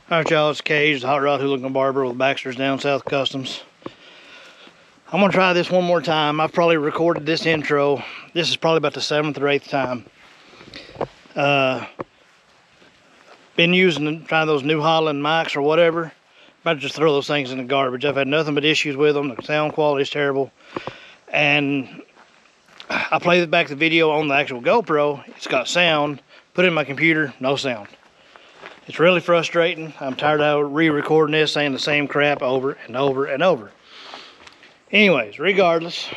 Alright y'all, it's Cage, the Hot Rod Hooligan Barber with Baxter's Down South Customs. I'm going to try this one more time. I've probably recorded this intro. This is probably about the 7th or 8th time. Been trying those New Holland mics or whatever. About to just throw those things in the garbage. I've had nothing but issues with them. The sound quality is terrible. And I played back the video on the actual GoPro. It's got sound. Put it in my computer, no sound. It's really frustrating. I'm tired of re-recording this, saying the same crap over and over and over. Anyways, regardless,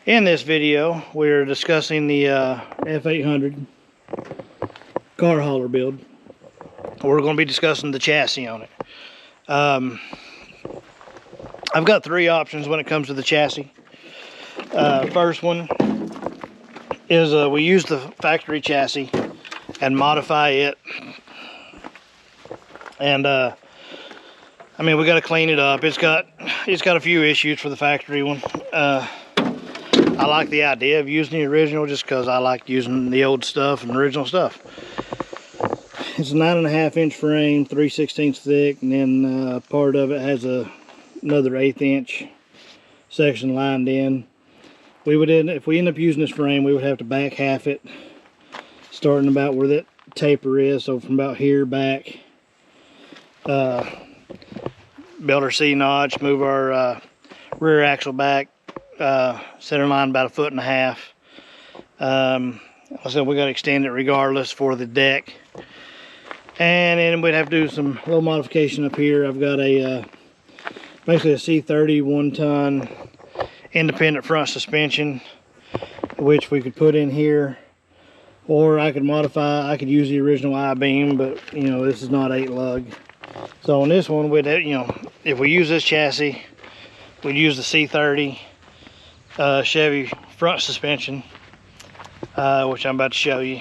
in this video, we're discussing the F800 car hauler build. We're going to be discussing the chassis on it. I've got 3 options when it comes to the chassis. First one is we use the factory chassis and modify it. And I mean, we got to clean it up. It's got a few issues for the factory one. I like the idea of using the original just because I like using the old stuff and original stuff. It's a 9.5 inch frame, 3/16 thick, and then part of it has another 1/8 inch section lined in. If we end up using this frame, we would have to back half it, starting about where that taper is. So from about here back. Build our C-notch, move our rear axle back, center line about 1.5 feet. Like I said, we got to extend it regardless for the deck. And then we'd have to do some little modification up here. I've got basically a C30 1-ton independent front suspension, which we could put in here, or I could modify. I could use the original I-beam, but you know, this is not 8 lug. So on this one, we'd have, you know, if we use this chassis, we'd use the C30 Chevy front suspension, which I'm about to show you.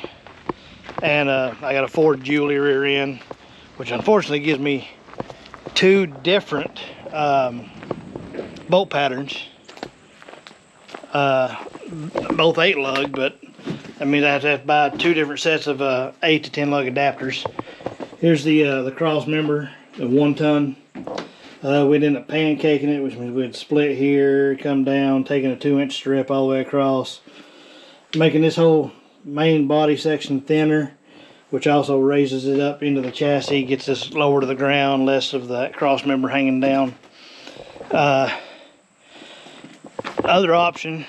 And I got a Ford Julie rear end, which unfortunately gives me 2 different bolt patterns. Both 8 lug, but I mean, I have to buy 2 different sets of 8 to 10 lug adapters. Here's the cross member, the 1-ton. We'd end up pancaking it, which means we'd split here, come down, taking a 2-inch strip all the way across, making this whole main body section thinner, which also raises it up into the chassis, gets this lower to the ground, less of that cross member hanging down. Other option,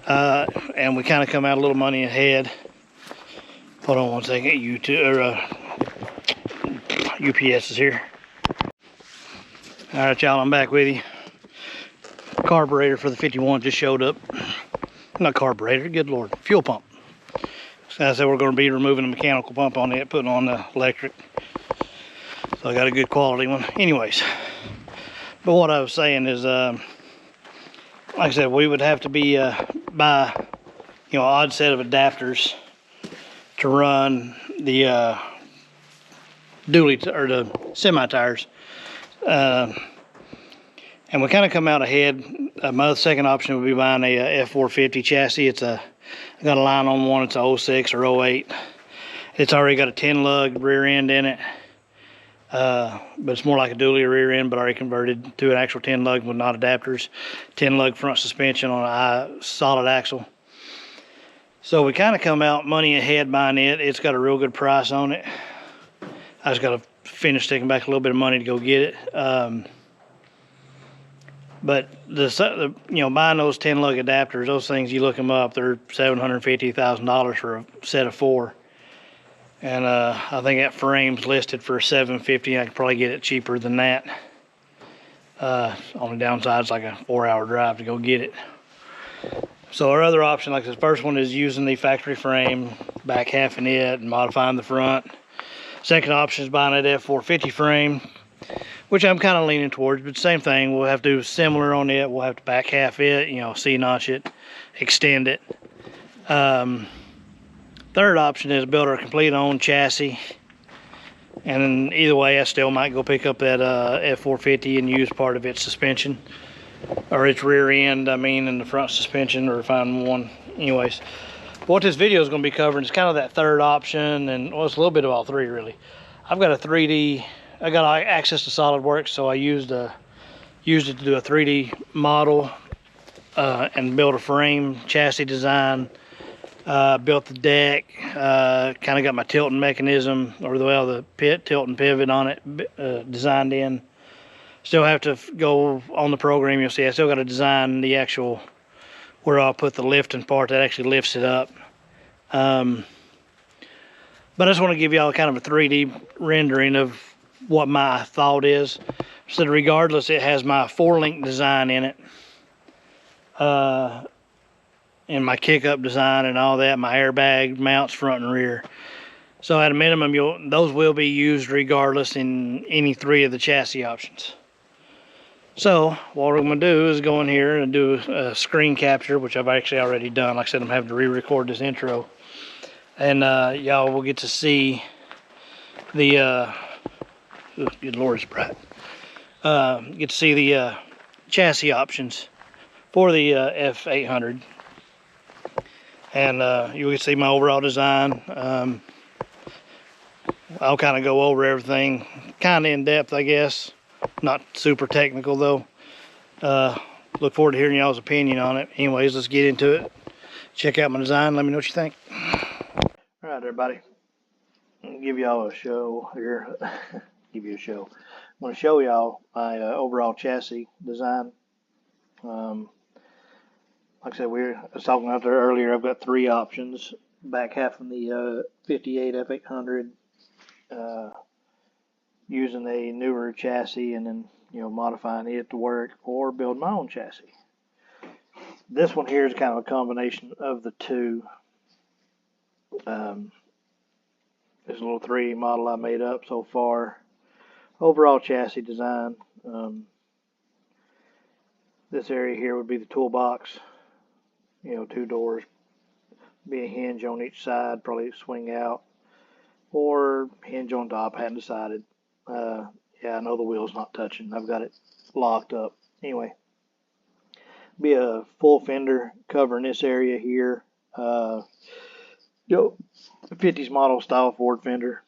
and we kind of come out a little money ahead. Hold on one second, UPS is here. Alright y'all, I'm back with you. Carburetor for the 51 just showed up. Not carburetor, good lord, fuel pump. So I said we're going to be removing the mechanical pump on it, putting on the electric. So I got a good quality one. Anyways, but what I was saying is, like I said, we would have to be buy, you know, an odd set of adapters to run the dually or the semi tires, and we kind of come out ahead. My second option would be buying a F450 chassis. I got a line on one. It's a 06 or 08. It's already got a 10 lug rear end in it, but it's more like a dually rear end, but already converted to an actual 10 lug with not adapters. 10 lug front suspension on a solid axle. So we kind of come out money ahead buying it. It's got a real good price on it. I just got to finish taking back a little bit of money to go get it. But you know, buying those 10 lug adapters, those things, you look them up, they're $750,000 for a set of 4. And I think that frame's listed for $750. I could probably get it cheaper than that. Only downside is like a 4-hour drive to go get it. So our other option, like the first one, is using the factory frame, back halving it and modifying the front. Second option is buying an F450 frame, which I'm kind of leaning towards, but same thing. We'll have to do similar on it. We'll have to back half it, you know, C-notch it, extend it. Third option is build our complete own chassis. And then either way, I still might go pick up that F450 and use part of its suspension. Or its rear end, I mean, in the front suspension, or find one. Anyways, what this video is going to be covering is kind of that third option, and well, it's a little bit of all 3 really. I've got a 3D. I got access to SolidWorks, so I used it to do a 3D model and build a frame, chassis design. Built the deck. Kind of got my tilting mechanism, or the tilt and pivot on it designed in. Still have to go on the program. You'll see I still got to design the actual where I'll put the lifting part that actually lifts it up. But I just want to give y'all kind of a 3D rendering of what my thought is. So that regardless, it has my 4-link design in it, and my kick-up design and all that, my airbag mounts front and rear. So at a minimum, those will be used regardless in any 3 of the chassis options. So what we're going to do is go in here and do a screen capture, which I've actually already done. Like I said, I'm having to re-record this intro. And y'all will get to see the, good Lord, it's bright. Get to see the chassis options for the F800. And you'll get to see my overall design. I'll kind of go over everything kind of in depth, I guess. Not super technical though. Look forward to hearing y'all's opinion on it. Anyways, let's get into it. Check out my design. Let me know what you think. All right, everybody. I'll give y'all a show here. Give you a show. I'm going to show y'all my overall chassis design. Like I said, I was talking about there earlier. I've got 3 options. Back half from the 58 F800. Using a newer chassis and then modifying it to work, or build my own chassis. This one here is kind of a combination of the 2. This little 3 model I made up so far. Overall chassis design. This area here would be the toolbox. 2 doors, be a hinge on each side, probably swing out, or hinge on top. I hadn't decided. Yeah, I know the wheel's not touching. I've got it locked up. Anyway, be a full fender covering this area here. 50s model style Ford fender.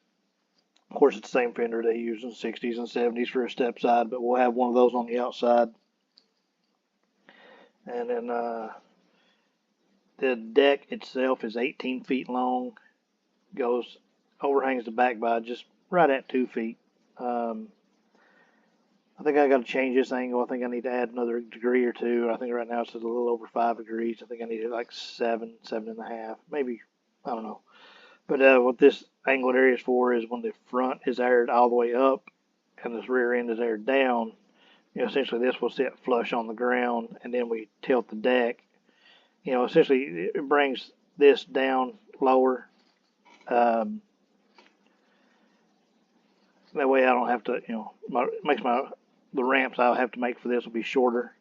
Of course, it's the same fender they use in the 60s and 70s for a step side, but we'll have one of those on the outside. And then the deck itself is 18 feet long. Overhangs the back by just right at 2 feet. I think I got to change this angle. I think I need to add another degree or 2. I think right now it's a little over 5 degrees. I think I need it like 7.5, maybe. I don't know. But what this angled area is for is when the front is aired all the way up and this rear end is aired down. Essentially this will sit flush on the ground, and then we tilt the deck. Essentially it brings this down lower. That way I don't have to, makes the ramps I'll have to make for this will be shorter.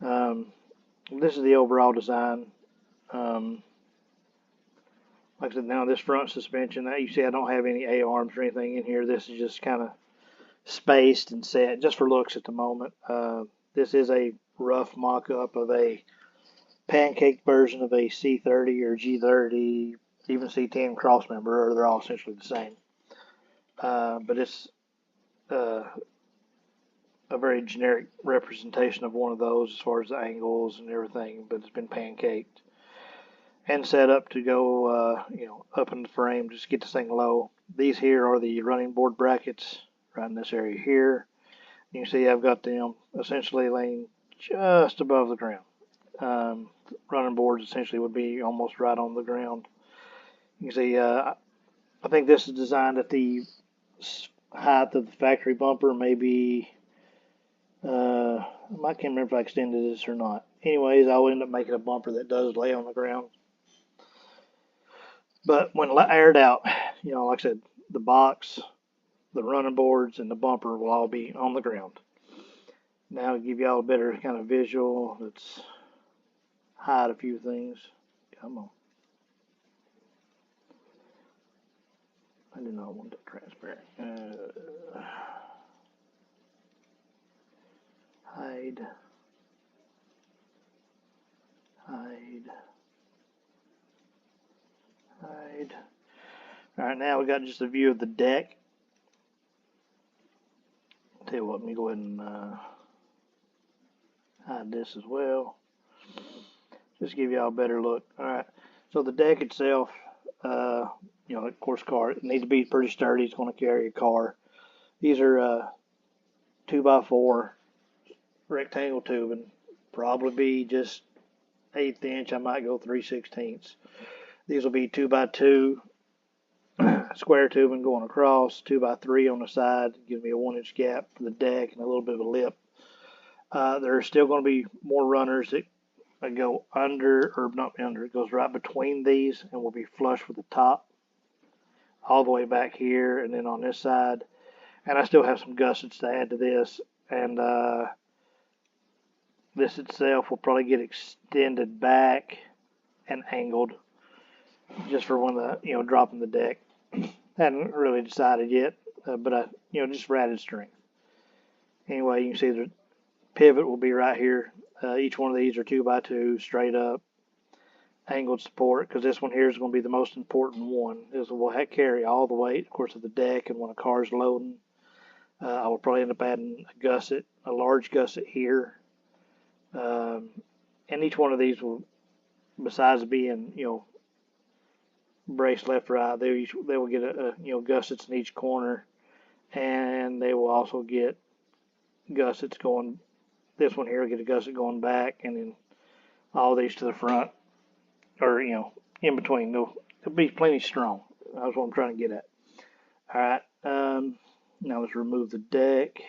This is the overall design. Like I said, now this front suspension, you see I don't have any A-arms or anything in here. This is just kind of spaced and set just for looks at the moment. This is a rough mock-up of a pancake version of a C30 or G30, even C10 crossmember, or they're all essentially the same. But it's a very generic representation of one of those as far as the angles and everything, but it's been pancaked and set up to go, up in the frame, just get this thing low. These here are the running board brackets right in this area here. You can see I've got them essentially laying just above the ground. Running boards essentially would be almost right on the ground. You can see I think this is designed at the height of the factory bumper, maybe. I can't remember if I extended this or not. Anyways, I'll end up making a bumper that does lay on the ground. But when aired out, like I said, the box, the running boards, and the bumper will all be on the ground. Now to give y'all a better kind of visual, let's hide a few things. Come on. I do not want that transparent. Hide. Alright, now we got just a view of the deck. tell you what, let me go ahead and hide this as well. Just to give y'all a better look. Alright, so the deck itself, you know, of course, it needs to be pretty sturdy. It's going to carry a car. These are 2x4 rectangle tubing. Probably be just 1/8 inch. I might go 3/16. These will be 2x2 square tubing going across, 2x3 on the side. Gives me a 1-inch gap for the deck and a little bit of a lip. There are still going to be more runners that go under, or not under, it goes right between these and will be flush with the top all the way back here and then on this side. And I still have some gussets to add to this, and this itself will probably get extended back and angled just for when the, you know, dropping the deck. Hadn't really decided yet, but I, you know, just for added strength. Anyway, you can see the pivot will be right here. Each one of these are 2x2 straight up angled support, because this one here is going to be the most important one. This will carry all the weight, of course, of the deck, and when a car is loading, I will probably end up adding a gusset, a large gusset here. And each one of these will, besides being, you know, braced left right, they will get a you know, gussets in each corner, and they will also get gussets going. This one here will get a gusset going back, and then all these to the front, or, you know, in between. They'll be plenty strong. That's what I'm trying to get at. All right. Now let's remove the deck.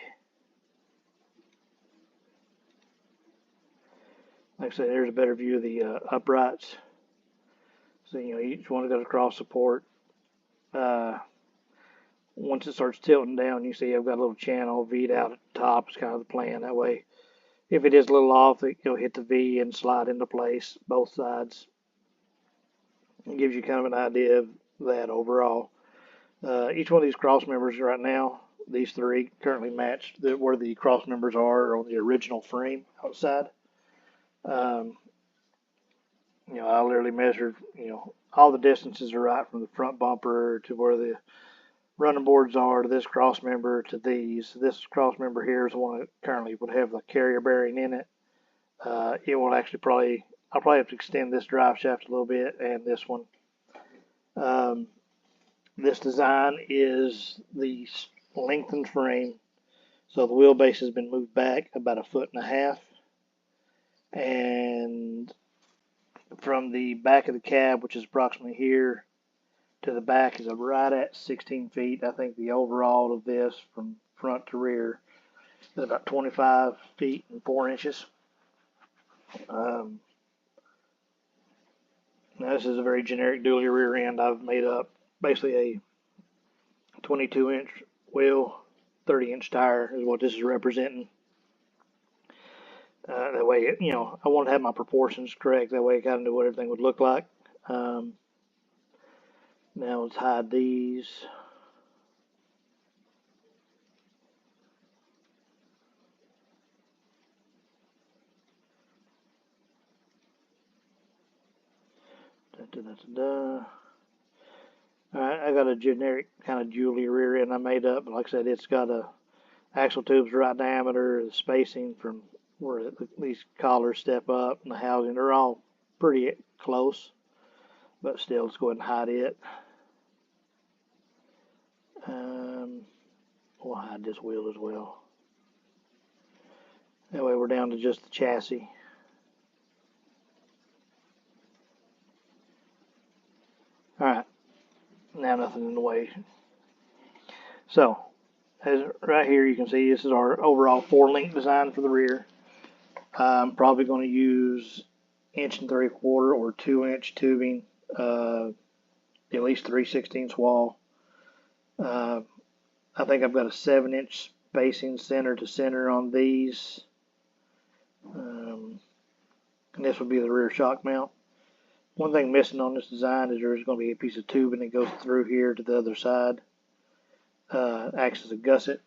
Like I said, there's a better view of the uprights. So, you know, each one's got a cross support. Once it starts tilting down, you see I've got a little channel V'd out at the top. It's kind of the plan. That way, if it is a little off, it'll hit the V and slide into place, both sides. It gives you kind of an idea of that overall. Each one of these cross members right now, these three currently matched where the cross members are on the original frame outside. You know, I literally measured, you know, all the distances are right from the front bumper to where the running boards are to this cross member to these. This cross member here is the one that currently would have the carrier bearing in it. It will actually I'll probably have to extend this drive shaft a little bit, and this one. This design is the lengthened frame, so the wheelbase has been moved back about 1.5 feet, and from the back of the cab, which is approximately here, to the back is right at 16 feet. I think the overall of this from front to rear is about 25 feet and 4 inches. Now this is a very generic dually rear end. I've made up basically a 22-inch wheel, 30-inch tire is what this is representing. That way, you know, I want to have my proportions correct. That way I kind of knew what everything would look like. Now let's hide these. Alright, I got a generic kind of jewelry rear end I made up. Like I said, it's got a axle tubes right diameter, the spacing from where these collars step up and the housing, they're all pretty close. But still, let's go ahead and hide it. We'll hide this wheel as well. That way we're down to just the chassis. Alright, now nothing in the way. So, as right here you can see, this is our overall 4-link design for the rear. I'm probably going to use 1 3/4 or 2-inch tubing, at least 3/16 wall. I think I've got a 7-inch spacing center to center on these. And this would be the rear shock mount. One thing missing on this design is there's going to be a piece of tubing that goes through here to the other side. Acts as a gusset.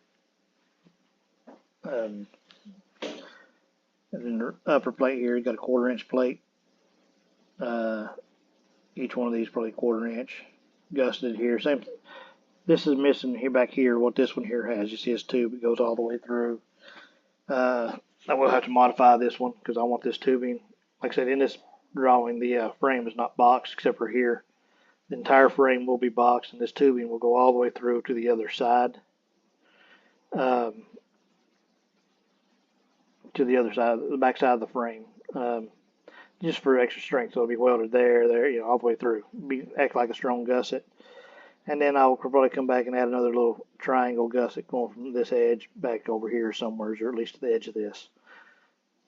And then the upper plate here, you got a 1/4-inch plate. Each one of these probably 1/4 inch. Gusseted here. Same. This is missing here back here. What this one here has, you see this tube, it goes all the way through. I will have to modify this one because I want this tubing. Like I said, in this drawing, the frame is not boxed except for here. The entire frame will be boxed, and this tubing will go all the way through to the other side. To the other side, the back side of the frame, just for extra strength. So it'll be welded there, you know, all the way through. Act like a strong gusset. And then I'll probably come back and add another little triangle gusset going from this edge back over here somewhere, or at least to the edge of this.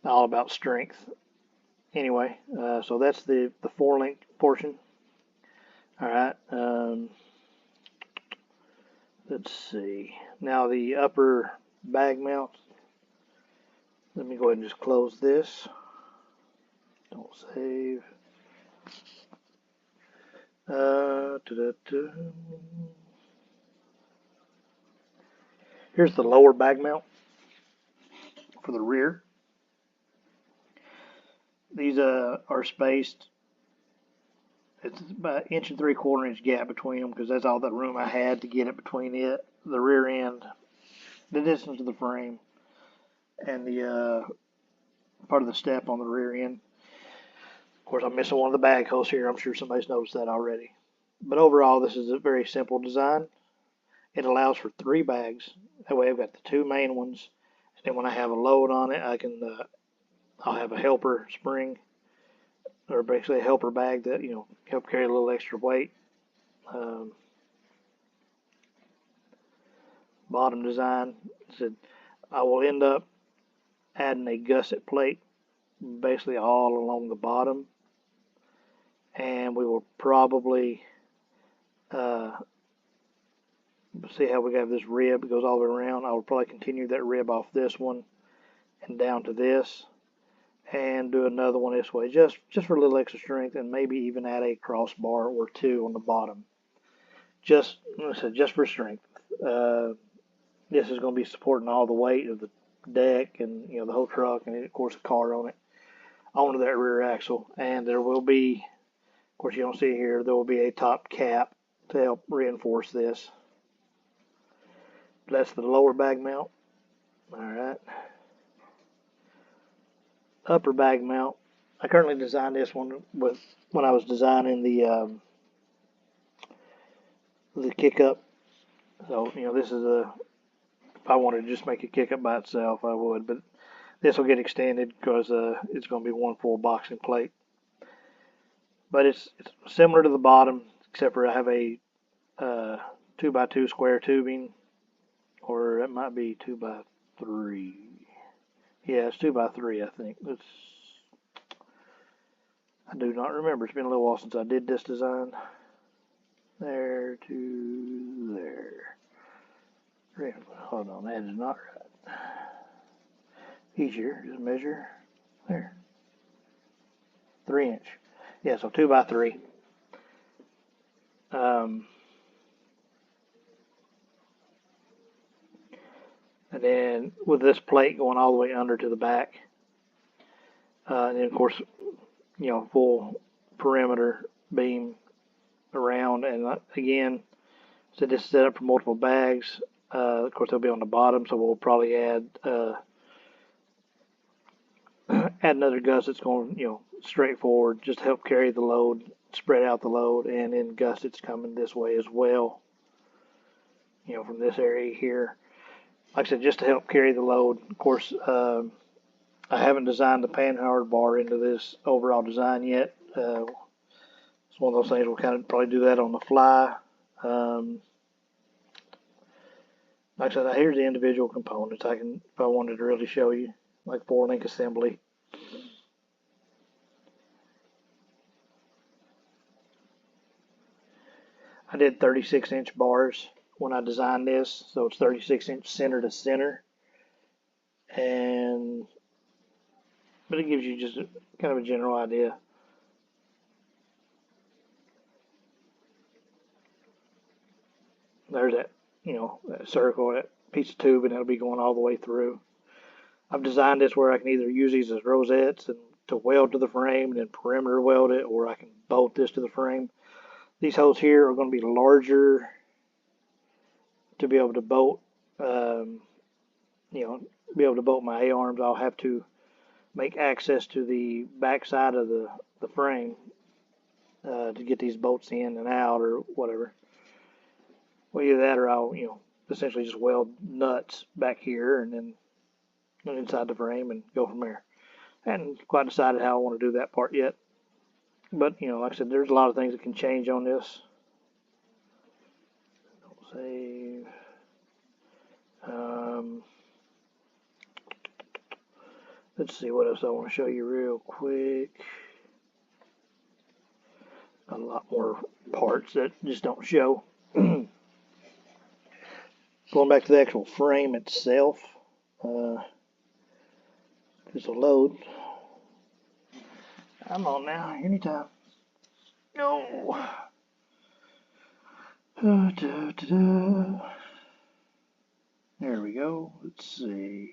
All about strength. Anyway, so that's the 4-link portion. All right. Let's see. Now the upper bag mount. Let me go ahead and just close this. Don't save. Here's the lower bag mount for the rear. These are spaced. It's about 1 3/4 inch gap between them because that's all the room I had to get it between it, the rear end, the distance of the frame, and the part of the step on the rear end. Of course, I'm missing one of the bag holes here. I'm sure somebody's noticed that already. But overall, this is a very simple design. It allows for 3 bags. That way I've got the 2 main ones. And then when I have a load on it, I'll have a helper spring, or basically a helper bag that, you know, help carry a little extra weight. Bottom design, said I will end up adding a gusset plate basically all along the bottom, and we will probably see how we got this rib. It goes all the way around. I will probably continue that rib off this one and down to this, and do another one this way, just for a little extra strength, and maybe even add a crossbar or 2 on the bottom, just for strength. This is going to be supporting all the weight of the deck and, you know, the whole truck, and of course a car on it, onto that rear axle. And there will be, of course you don't see it here, there will be a top cap to help reinforce this. That's the lower bag mount. Alright. Upper bag mount. I currently designed this one when I was designing the kick up. So, you know, this is if I wanted to just make a kick up by itself, I would, but this will get extended because it's going to be one full boxing plate. But it's similar to the bottom, except for I have a 2x2 square tubing, or it might be 2x3. Yeah, it's 2x3, I think. I do not remember. It's been a little while since I did this design. There to there. Hold on, that is not right. Easier, just measure. There. 3 inch. Yeah, so 2x3. And then with this plate going all the way under to the back, and then of course, you know, full perimeter beam around. And again, so this is set up for multiple bags. Of course, they'll be on the bottom, so we'll probably add another gusset that's going, you know, straight forward, just to help carry the load, spread out the load, and then gussets coming this way as well. You know, from this area here. Like I said, just to help carry the load. Of course, I haven't designed the panhard bar into this overall design yet. It's one of those things we'll kind of probably do that on the fly. Like I said, here's the individual components. If I wanted to really show you, like 4-link assembly. I did 36-inch bars when I designed this, so it's 36-inch center to center, but it gives you just kind of a general idea. There's that, you know, that circle, that piece of tube, and it'll be going all the way through. I've designed this where I can either use these as rosettes and to weld to the frame and then perimeter weld it, or I can bolt this to the frame. These holes here are going to be larger to be able to bolt, you know, be able to bolt my A-arms, I'll have to make access to the back side of the frame to get these bolts in and out or whatever. Well, either that or I'll, essentially just weld nuts back here and then inside the frame and go from there. I hadn't quite decided how I want to do that part yet. But, like I said, there's a lot of things that can change on this. Don't save. Let's see what else I want to show you real quick. A lot more parts that just don't show. Going back to the actual frame itself. This will load. I'm on now, anytime. No. There we go. Let's see.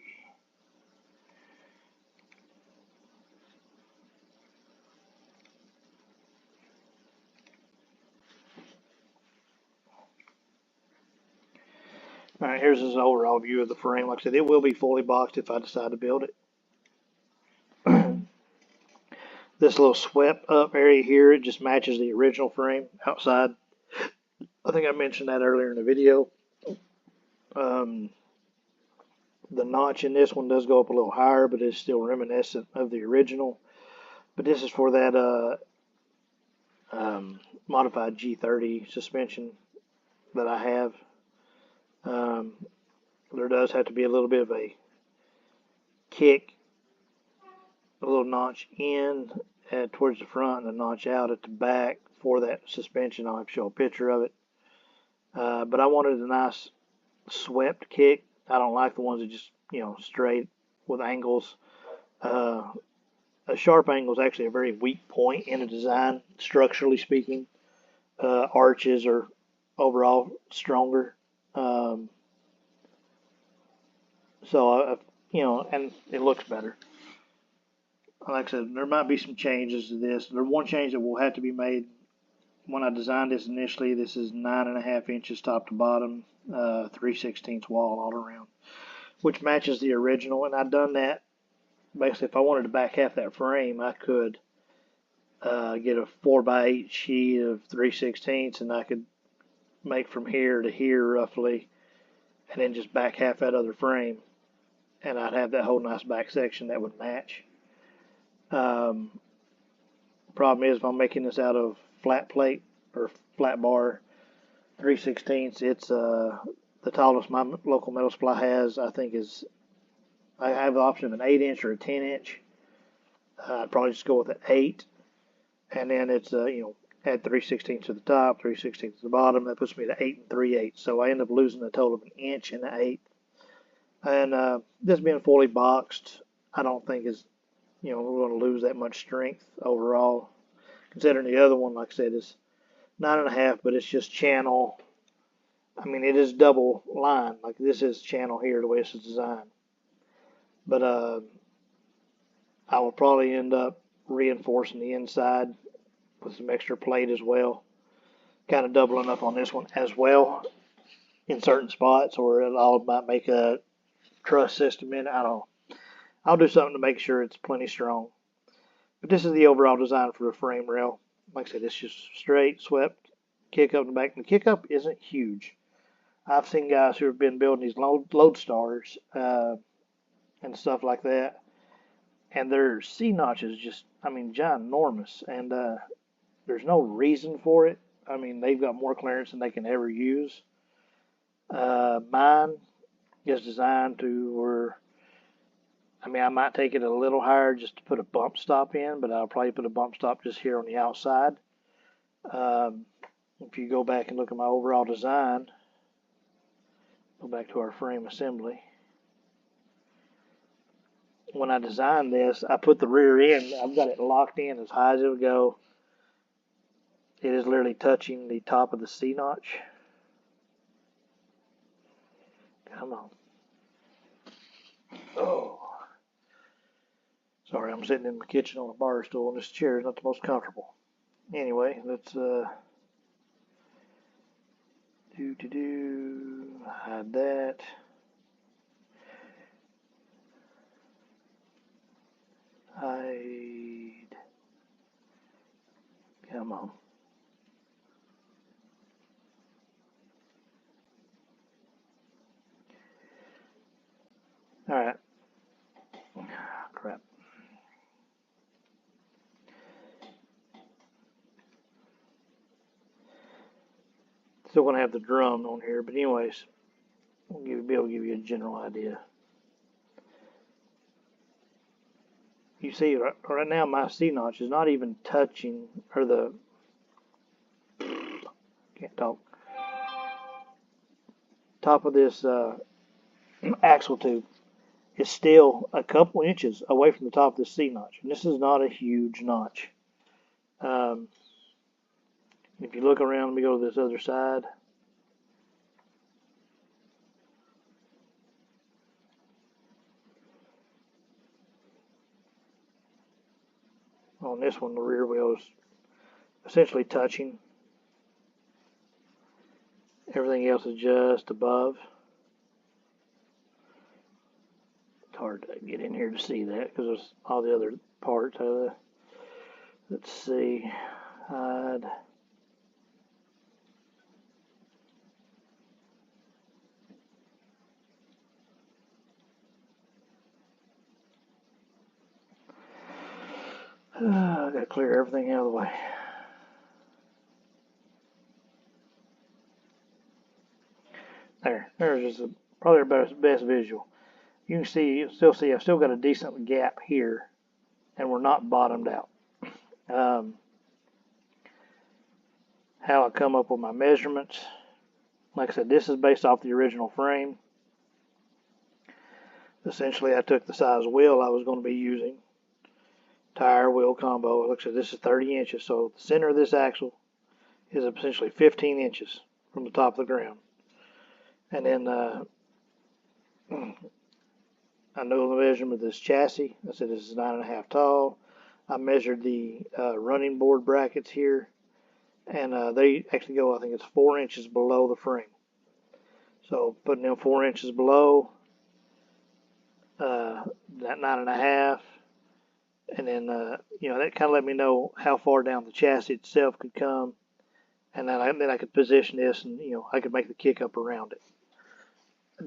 Alright, here's this overall view of the frame. Like I said, it will be fully boxed if I decide to build it. This little swept up area here, it just matches the original frame outside. I think I mentioned that earlier in the video. The notch in this one does go up a little higher, but it's still reminiscent of the original. But this is for that modified G30 suspension that I have. There does have to be a little bit of a kick, a little notch in towards the front and a notch out at the back for that suspension. I'll have to show a picture of it. But I wanted a nice swept kick. I don't like the ones that just, straight with angles. A sharp angle is actually a very weak point in a design, structurally speaking. Arches are overall stronger. So, and it looks better. Like I said, there might be some changes to this. There's one change that will have to be made. When I designed this initially, this is 9.5 inches top to bottom, 3/16 wall all around, which matches the original. And I've done that. Basically, if I wanted to back half that frame, I could get a 4x8 sheet of 3/16, and I could make from here to here roughly, and then just back half that other frame, and I'd have that whole nice back section that would match. Problem is, if I'm making this out of flat plate or flat bar 3/16, it's the tallest my local metal supply has, I think, is, I have the option of an 8-inch or a 10-inch. I'd probably just go with an 8, and then it's add 3/16 to the top, 3/16 to the bottom. That puts me at 8 3/8. So I end up losing a total of an inch and an 1/8. And this being fully boxed, I don't think is, we're going to lose that much strength overall. Considering the other one, like I said, is 9.5, but it's just channel. I mean, it is double line. Like this is channel here, the way it's designed. But I will probably end up reinforcing the inside with some extra plate as well. Kind of doubling up on this one as well in certain spots, or I might make a truss system in it. I don't know. I'll do something to make sure it's plenty strong. But this is the overall design for the frame rail. Like I said, it's just straight, swept, kick up in the back. And the kick up isn't huge. I've seen guys who have been building these load stars and stuff like that, and their C notches just, ginormous, and there's no reason for it. I mean, they've got more clearance than they can ever use. Mine is designed to where, I might take it a little higher just to put a bump stop in, but I'll probably put a bump stop just here on the outside. If you go back and look at my overall design, go back to our frame assembly. When I designed this, I put the rear end, I've got it locked in as high as it would go. It is literally touching the top of the C notch. Come on. Oh. Sorry, I'm sitting in the kitchen on a bar stool, and this chair is not the most comfortable. Anyway, let's Hide that. Hide. Come on. All right. Crap. Still gonna have the drum on here, but anyways, I'll be able to give you a general idea. You see, right now my C-notch is not even touching, or the, can't talk, top of this axle tube is still a couple inches away from the top of this C-notch. And this is not a huge notch. If you look around, let me go to this other side. On this one, the rear wheel is essentially touching. Everything else is just above. It's hard to get in here to see that because there's all the other parts of it. Let's see. Hide. I gotta clear everything out of the way. There's just probably our best visual. You can see, still see, I've still got a decent gap here, and we're not bottomed out. How I come up with my measurements, like I said, this is based off the original frame. Essentially, I took the size wheel I was going to be using, tire wheel combo. Like I said, this is 30 inches, so the center of this axle is essentially 15 inches from the top of the ground. And then I know the measurement of this chassis. I said this is 9.5 tall. I measured the running board brackets here, and they actually go, I think it's 4 inches below the frame. So putting them 4 inches below that 9.5, and then you know, that kind of let me know how far down the chassis itself could come, and then I could position this, and you know, I could make the kick up around it.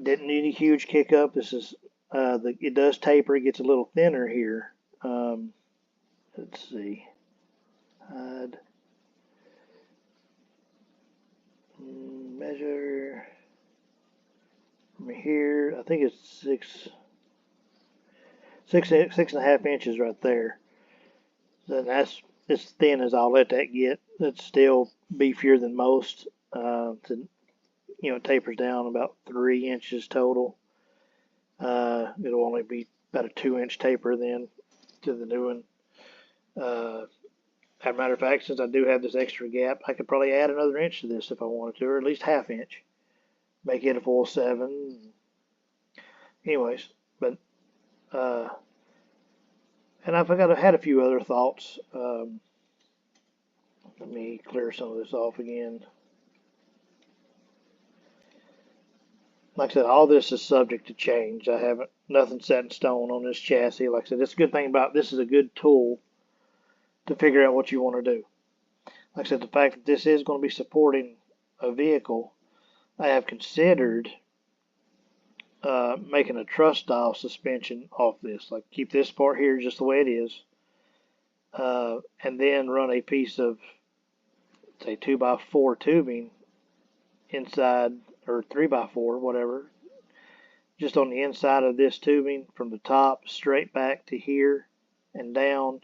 Didn't need a huge kick up. This is it does taper. It gets a little thinner here. Let's see. Measure from here. I think it's 6.5 inches right there. So that's as thin as I'll let that get. That's still beefier than most. You know, it tapers down about 3 inches total. It'll only be about a 2-inch taper then to the new one. As a matter of fact, since I do have this extra gap, I could probably add another inch to this if I wanted to, or at least ½ inch. Make it a full 7. Anyways, but and I've had a few other thoughts. Let me clear some of this off again. Like I said, all this is subject to change. I haven't, nothing set in stone on this chassis. Like I said, that's a good thing about this is a good tool to figure out what you want to do. Like I said, the fact that this is going to be supporting a vehicle, I have considered making a truss style suspension off this. Like keep this part here just the way it is, and then run a piece of, say, 2x4 tubing inside, or 3x4, whatever, just on the inside of this tubing from the top straight back to here and down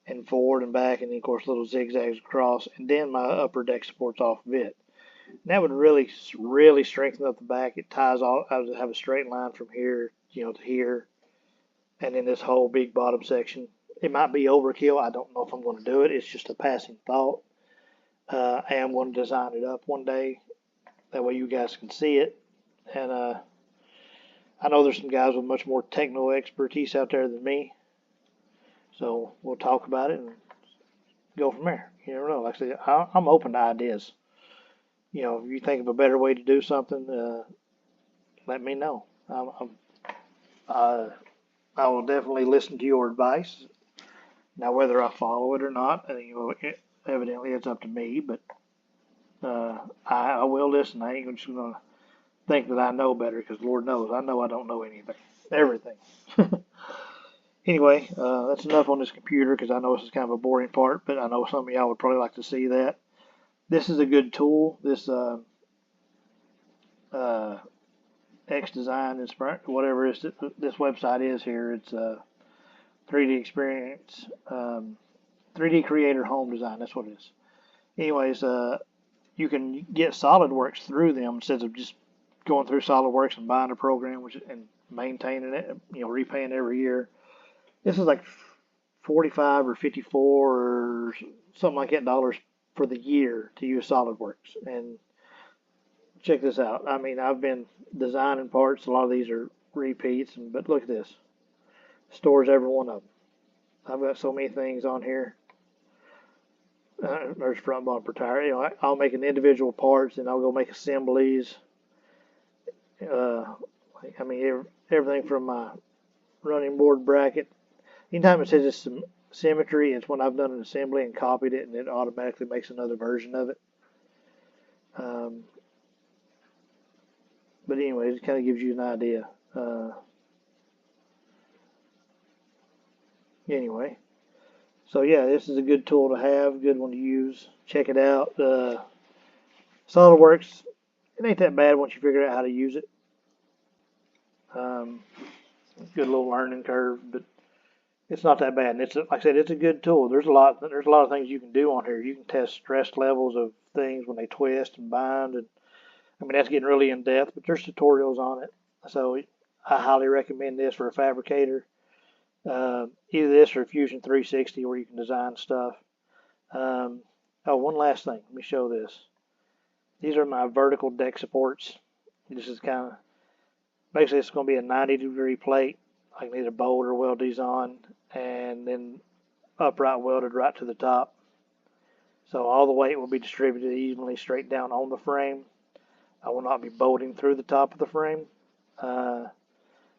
and forward and back, and then of course little zigzags across, and then my upper deck supports off of it. And that would really strengthen up the back. It ties all. I would have a straight line from here, you know, to here, and then this whole big bottom section. It might be overkill. I don't know if I'm going to do it. It's just a passing thought. I am going to design it up one day. That way you guys can see it. And I know there's some guys with much more techno expertise out there than me. So we'll talk about it and go from there. You never know. Like I said, I'm open to ideas. you know, if you think of a better way to do something, let me know. I will definitely listen to your advice. Now, whether I follow it or not, you know, evidently it's up to me. But I will listen. I ain't just gonna think that I know better, because Lord knows I know I don't know anything, everything. Anyway, that's enough on this computer, because I know this is kind of a boring part, but I know some of y'all would probably like to see that. This is a good tool. This X Design, whatever this website is here. It's 3D Experience, 3D Creator Home Design. That's what it is. Anyways, you can get SolidWorks through them instead of just going through SolidWorks and buying a program and maintaining it, you know, repaying every year. This is like 45 or 54 or something like that dollars for the year to use SolidWorks. And check this out. I mean, I've been designing parts. A lot of these are repeats, but look at this. Stores every one of them. I've got so many things on here. There's front bumper tire. You know, I'll make an individual parts, and I'll go make assemblies. I mean, everything from my running board bracket. Anytime it says it's symmetry, it's when I've done an assembly and copied it, and it automatically makes another version of it. But anyways, it kind of gives you an idea. Anyway, so yeah, this is a good tool to have, good one to use. Check it out. SolidWorks, it ain't that bad once you figure out how to use it. Good little learning curve, but it's not that bad. And it's, like I said, it's a good tool. There's a lot of things you can do on here. You can test stress levels of things when they twist and bind, and I mean, that's getting really in depth, but there's tutorials on it. So I highly recommend this for a fabricator. Either this or Fusion 360, where you can design stuff. Oh, one last thing. Let me show this. These are my vertical deck supports. This is kind of, basically it's going to be a 90-degree plate. I can either bolt or weld these on, and then upright welded right to the top. So all the weight will be distributed evenly straight down on the frame. I will not be bolting through the top of the frame.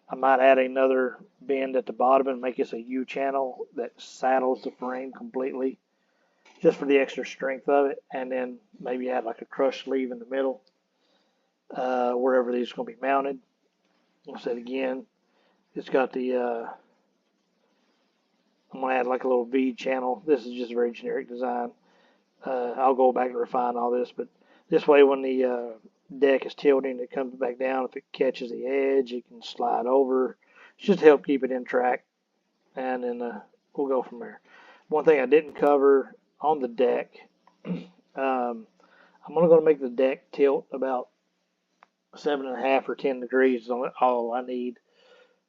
I might add another bend at the bottom and make this a U-channel that saddles the frame completely, just for the extra strength of it, and then maybe add like a crush sleeve in the middle, wherever these are going to be mounted. I'll say it again, it's got the, I'm going to add like a little V channel. This is just a very generic design. I'll go back and refine all this, but this way when the deck is tilting, it comes back down. If it catches the edge, it can slide over. It's just to help keep it in track, and then we'll go from there. One thing I didn't cover on the deck, I'm only going to make the deck tilt about 7.5 or 10 degrees is all I need.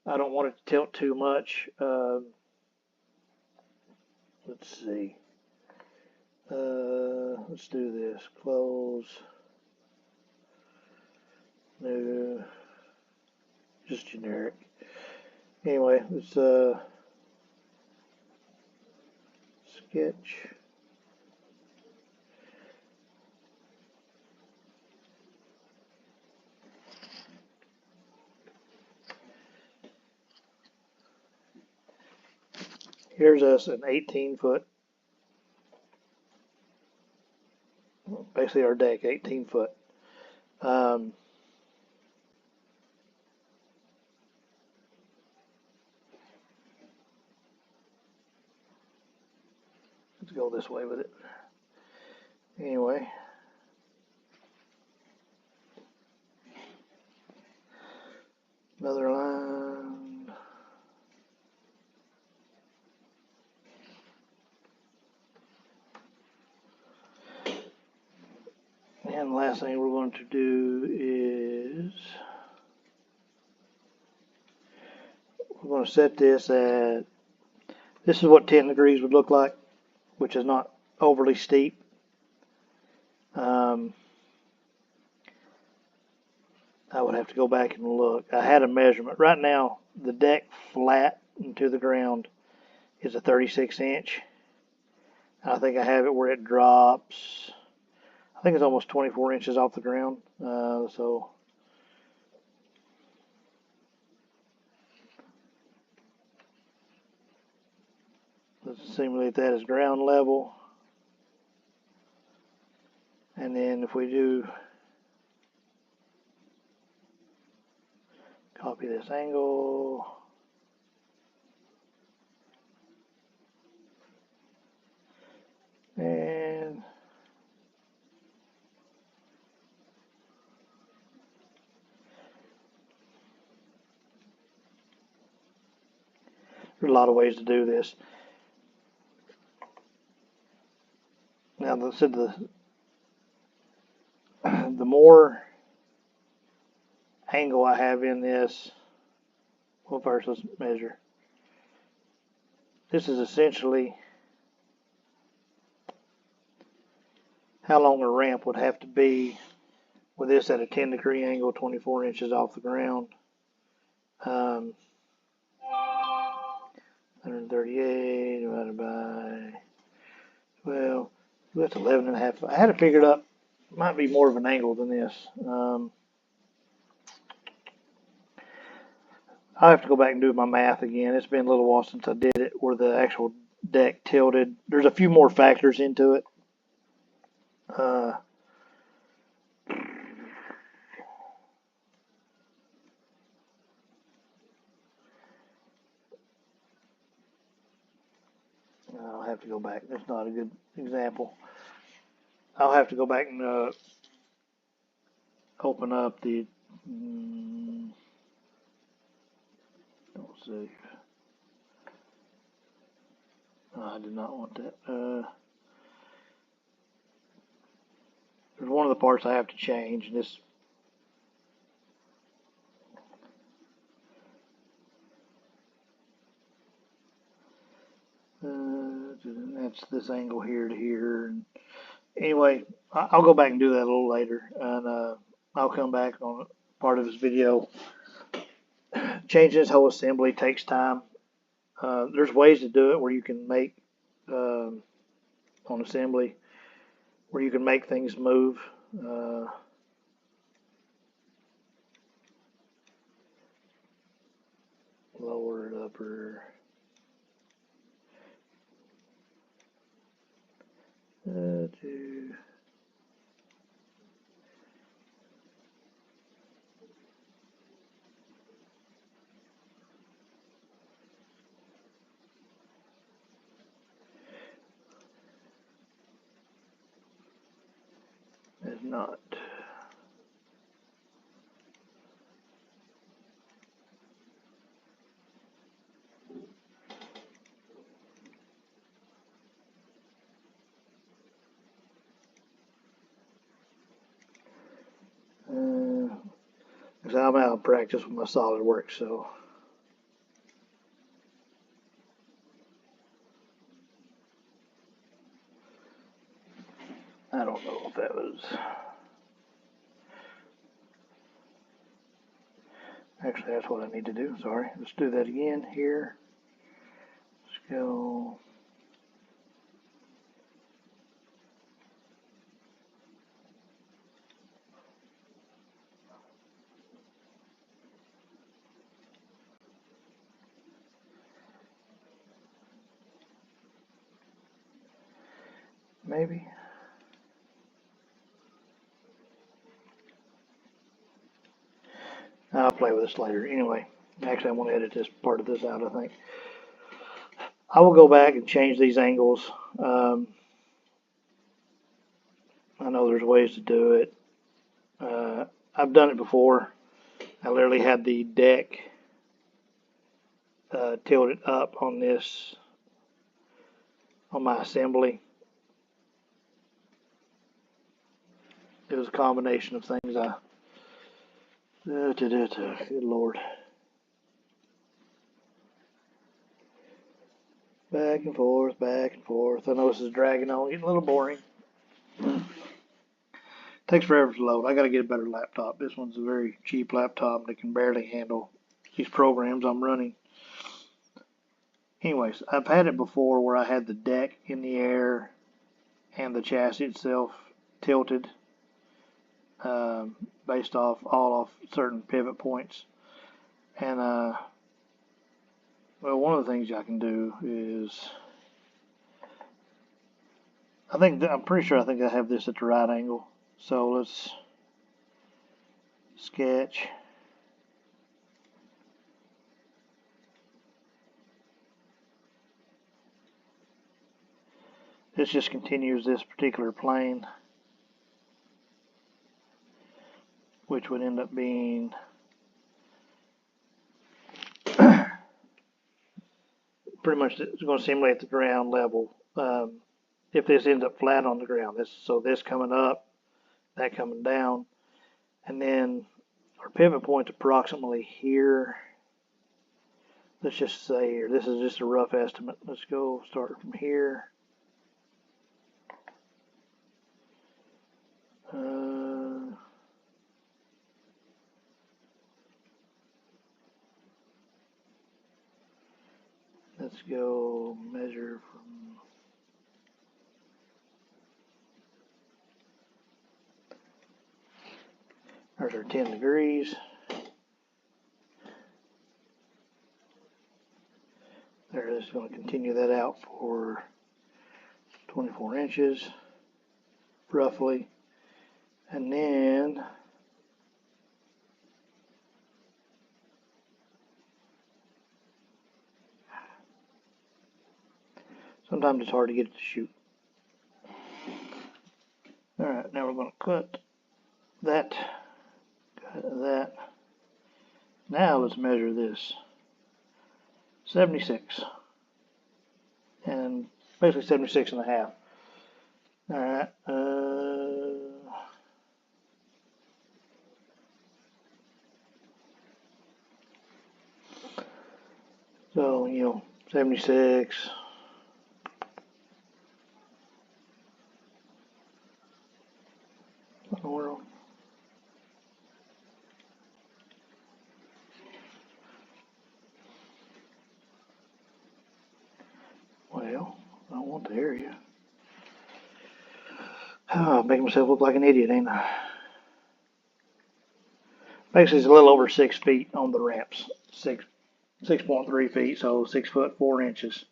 I don't want it to tilt too much. Let's see. Let's do this. Close. No. Just generic. Anyway, let's sketch. Here's us an 18-foot. Basically our deck, 18 foot. Let's go this way with it. Anyway. Another line. And the last thing we're going to do is we're going to set this at, this is what 10 degrees would look like, which is not overly steep. I would have to go back and look. I had a measurement. Right now, the deck flat into the ground is a 36 inch. I think I have it where it drops. I think it's almost 24 inches off the ground. So let's simulate that as ground level. And then if we do copy this angle, and there's a lot of ways to do this. Now, the more angle I have in this, well, first let's measure. This is essentially how long a ramp would have to be with this at a 10-degree angle, 24 inches off the ground. 138 divided by 12, that's 11.5. I had it figured up. Might be more of an angle than this. I'll have to go back and do my math again. It's been a little while since I did it where the actual deck tilted. There's a few more factors into it. I'll have to go back. That's not a good example. I'll have to go back and open up the let's see. I did not want that. There's one of the parts I have to change. This that's this angle here to here. And anyway, I'll go back and do that a little later, and I'll come back on part of this video. Changing this whole assembly takes time. There's ways to do it where you can make on assembly where you can make things move. Lower, upper. Two. Is not. Because I'm out of practice with my SolidWorks, so I don't know if that was. Actually, that's what I need to do. Sorry. Let's do that again here. Let's go. Maybe. I'll play with this later. Anyway, actually, I want to edit this part of this out, I think. I will go back and change these angles. I know there's ways to do it. I've done it before. I literally had the deck tilted up on this, on my assembly. It was a combination of things. Good Lord. Back and forth, back and forth. I know this is dragging on, getting a little boring. Takes forever to load. I got to get a better laptop. This one's a very cheap laptop that can barely handle these programs I'm running. Anyways, I've had it before where I had the deck in the air and the chassis itself tilted based off certain pivot points. And well, one of the things I can do is, I'm pretty sure I have this at the right angle. So let's sketch. This just continues this particular plane, which would end up being pretty much, it's going to simulate the ground level. If this ends up flat on the ground, this coming up, that coming down, and then our pivot point's approximately here. Let's just say here, this is just a rough estimate. Let's go start from here. Let's go measure from there's our 10 degrees. They're just going to continue that out for 24 inches, roughly. And then sometimes it's hard to get it to shoot. Alright, now we're going to cut that. Now let's measure this. 76. And basically 76 and a half. Alright. So, 76. What in the world? Well, I want the area. Oh, I'm making myself look like an idiot, ain't I? Basically, it's a little over 6 feet on the ramps. 6.3 feet, so 6 foot 4 inches.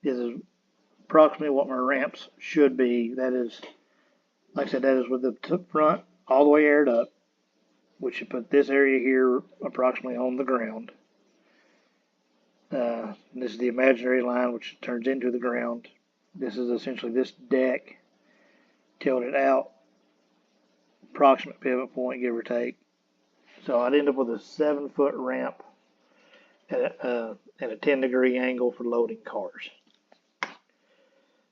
This is approximately what my ramps should be. That is, like I said, that is with the front all the way aired up. We should put this area here approximately on the ground. This is the imaginary line which turns into the ground. This is essentially this deck tilted out, approximate pivot point, give or take. So I'd end up with a 7-foot ramp at a 10-degree angle for loading cars.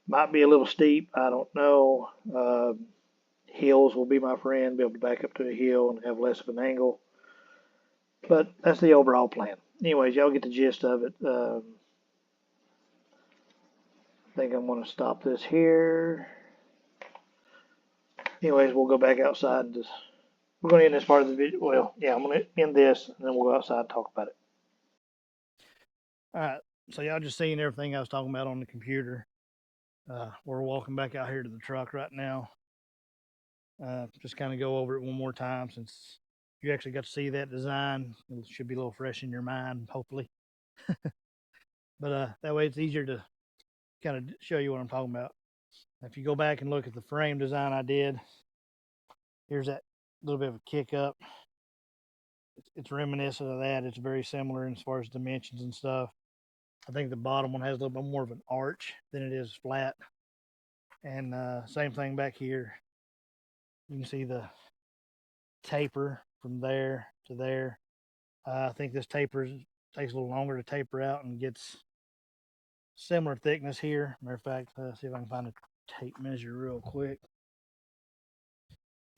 Might be a little steep, I don't know. Hills will be my friend, be able to back up to a hill and have less of an angle. But that's the overall plan. Anyways, y'all get the gist of it. I think I'm going to stop this here. Anyways, we'll go back outside. We're going to end this part of the video. Well, yeah, I'm going to end this, and then we'll go outside and talk about it. Alright, so y'all just seen everything I was talking about on the computer. We're walking back out here to the truck right now. Just kind of go over it one more time, since you actually got to see that design. It should be a little fresh in your mind, hopefully. But that way it's easier to kind of show you what I'm talking about. If you go back and look at the frame design I did, here's that little bit of a kick up. It's reminiscent of that. It's very similar as far as dimensions and stuff. I think the bottom one has a little bit more of an arch than it is flat. And same thing back here. You can see the taper from there to there. I think this taper takes a little longer to taper out and gets similar thickness here. Matter of fact, see if I can find a tape measure real quick.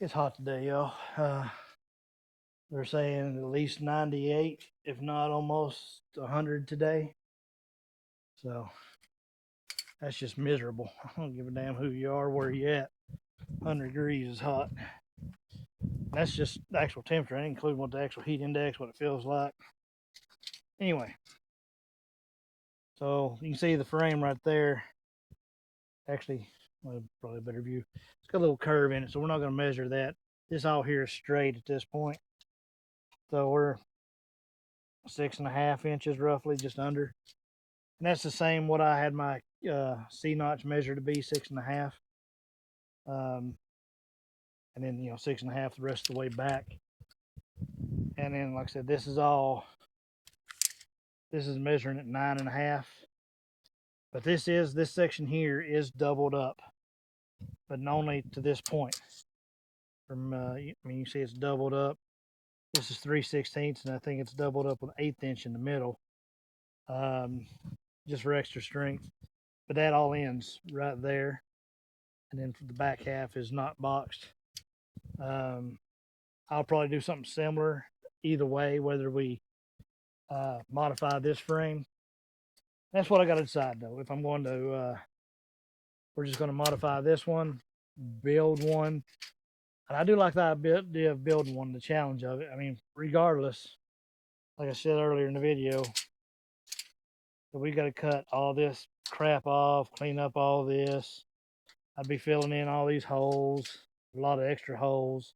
It's hot today, y'all. They're saying at least 98, if not almost 100 today. So that's just miserable. I don't give a damn who you are, where you at. 100 degrees is hot. That's just the actual temperature. I didn't include what the actual heat index, what it feels like. Anyway, so you can see the frame right there. Actually, well, probably a better view. It's got a little curve in it, so we're not going to measure that. This all here is straight at this point. So we're 6.5 inches roughly, just under. And that's the same what I had my C-notch measured to be, 6.5. And then, 6.5 the rest of the way back. And then, like I said, this is measuring at 9.5. But this section here is doubled up, but only to this point. From you see it's doubled up. This is 3/16, and I think it's doubled up with 1/8 inch in the middle, just for extra strength. But that all ends right there, and then the back half is not boxed. I'll probably do something similar either way, whether we modify this frame. That's what I got to decide though. If I'm going to, we're just going to modify this one, build one. And I do like the idea of building one, the challenge of it. I mean, regardless, like I said earlier in the video, we got to cut all this crap off, clean up all this. I'd be filling in all these holes, a lot of extra holes.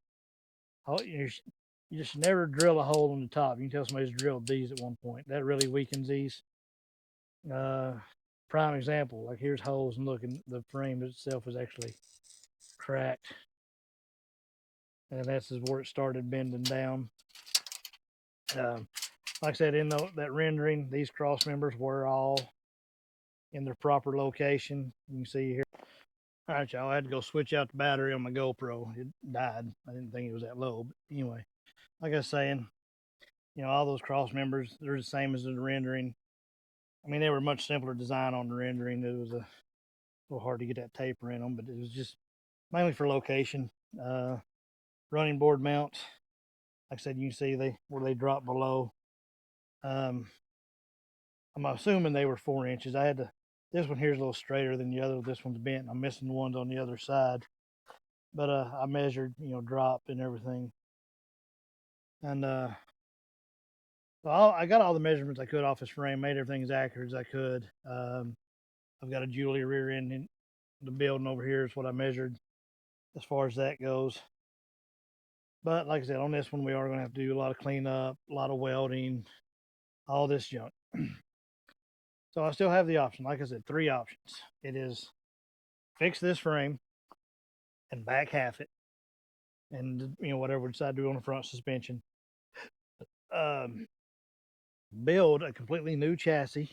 You just never drill a hole on the top. You can tell somebody's drilled these at one point. That really weakens these. Prime example, like here's holes, and look, and the frame itself is actually cracked. And that's where it started bending down. Like I said, in that rendering, these cross members were all in their proper location. You can see here. All right, y'all, I had to go switch out the battery on my GoPro. It died. I didn't think it was that low. But anyway, like I was saying, all those cross members, they're the same as the rendering. I mean, they were much simpler design on the rendering. It was a little hard to get that taper in them, but it was just mainly for location. Running board mounts, like I said, you can see where they drop below. I'm assuming they were 4 inches. This one here is a little straighter than the other. This one's bent. I'm missing the ones on the other side. But I measured, drop and everything. And so I got all the measurements I could off this frame, made everything as accurate as I could. I've got a Julia rear end in the building over here is what I measured as far as that goes. But like I said, on this one, we are going to have to do a lot of cleanup, a lot of welding, all this junk. So I still have the option. Like I said, 3 options. It is fix this frame and back half it, and whatever we decide to do on the front suspension. Build a completely new chassis,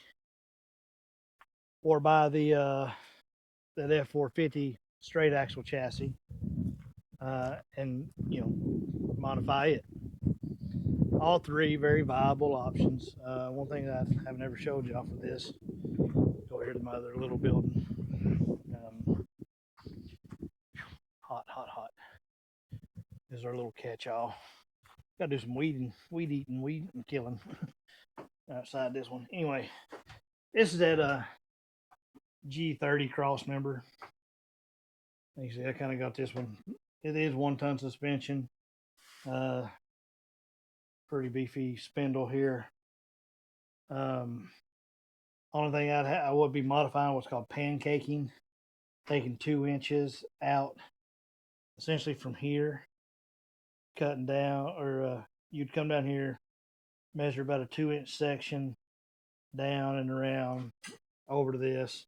or buy that F450 straight axle chassis, and modify it. All 3 very viable options. One thing that I haven't ever showed y'all for this, go here to my other little building. Hot. This is our little catch-all. Got to do some weed eating, killing outside this one. Anyway, this is that G30 cross member. You see, I kind of got this one. It is 1-ton suspension. Pretty beefy spindle here. Only thing I would be modifying what's called pancaking, taking 2 inches out, essentially from here, cutting down, or you'd come down here, measure about a 2-inch section down and around over to this.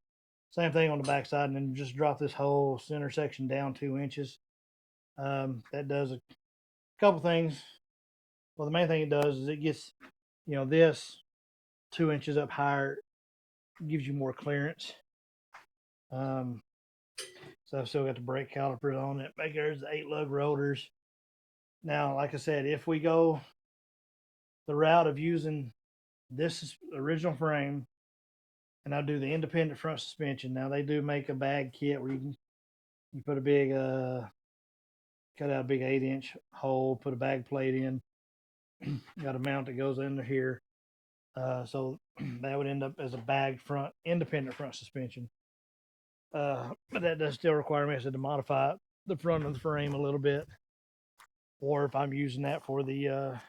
Same thing on the back side, and then just drop this whole center section down 2 inches. That does a couple things. Well, the main thing it does is it gets, this 2 inches up higher, gives you more clearance. So I've still got the brake calipers on it. There's the 8 lug rotors. Now, like I said, if we go the route of using this original frame, and I'll do the independent front suspension. Now they do make a bag kit where you put a big cut out a big 8-inch hole, put a bag plate in. Got a mount that goes under here. So that would end up as a bagged front, independent front suspension. But that does still require me to modify the front of the frame a little bit. Or if I'm using that for the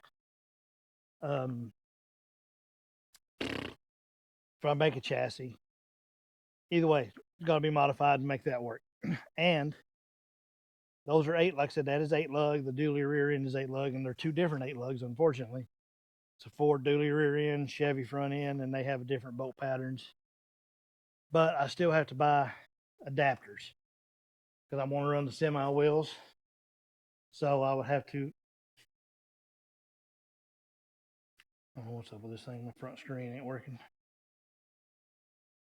if I make a chassis. Either way, it's got to be modified to make that work. And those are 8, like I said, that is 8 lug. The dually rear end is 8 lug, and they're 2 different 8 lugs, unfortunately. It's a Ford dually rear end, Chevy front end, and they have different bolt patterns. But I still have to buy adapters because I want to run the semi wheels. So I would have to. Oh, what's up with this thing? My front screen ain't working.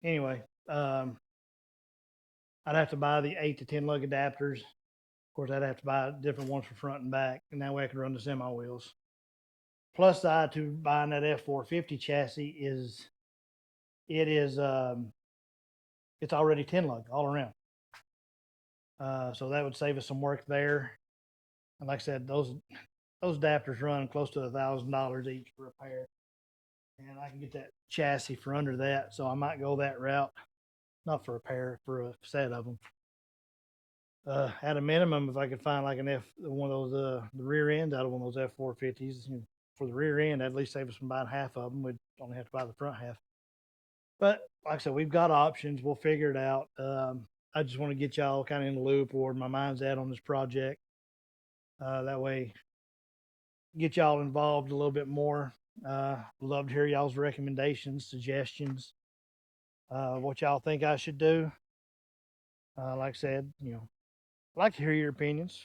Anyway, I'd have to buy the 8 to 10 lug adapters. Of course, I'd have to buy different ones for front and back, and that way I can run the semi wheels. Plus, the side to buying that F450 chassis is it's already 10 lug all around. So that would save us some work there. And like I said, those adapters run close to $1,000 each for repair, and I can get that chassis for under that. So I might go that route, not for repair, for a set of them. At a minimum, if I could find like one of those the rear end out of one of those F450s, for the rear end, at least save us from buying half of them. We'd only have to buy the front half. But like I said, we've got options. We'll figure it out. I just want to get y'all kind of in the loop where my mind's at on this project. That way, get y'all involved a little bit more. Love to hear y'all's recommendations, suggestions, what y'all think I should do. Like I said, I'd like to hear your opinions.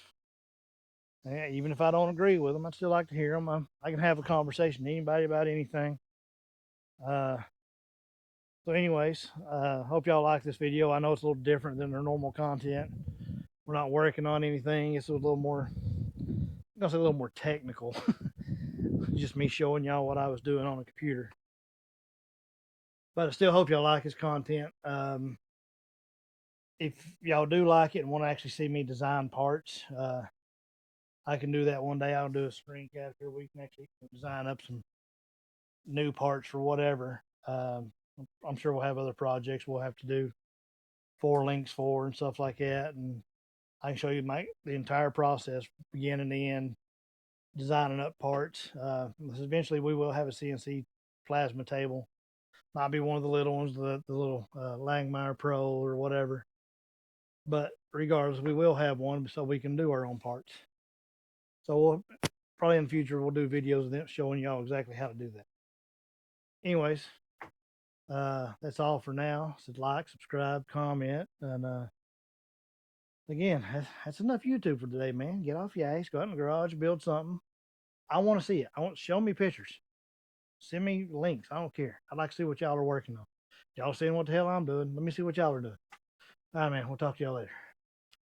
Yeah, even if I don't agree with them, I'd still like to hear them. I can have a conversation with anybody about anything. So anyways, hope y'all like this video. I know it's a little different than their normal content. We're not working on anything. It's a little more, I'm gonna say a little more technical. Just me showing y'all what I was doing on a computer. But I still hope y'all like this content. If y'all do like it and want to actually see me design parts, I can do that one day. I'll do a screencast here. We can actually design up some new parts for whatever. I'm sure we'll have other projects we'll have to do 4 links for and stuff like that. And I can show you the entire process, beginning to end, designing up parts. Eventually, we will have a CNC plasma table. Might be one of the little ones, the little Langmeyer Pro or whatever. But regardless, we will have one so we can do our own parts. So probably in the future, we'll do videos of them showing y'all exactly how to do that. Anyways, that's all for now. So like, subscribe, comment, and again, that's enough YouTube for today, man. Get off your ass, go out in the garage, build something. I want to see it. Show me pictures. Send me links. I don't care. I'd like to see what y'all are working on. Y'all seeing what the hell I'm doing. Let me see what y'all are doing. All right, man. We'll talk to y'all later.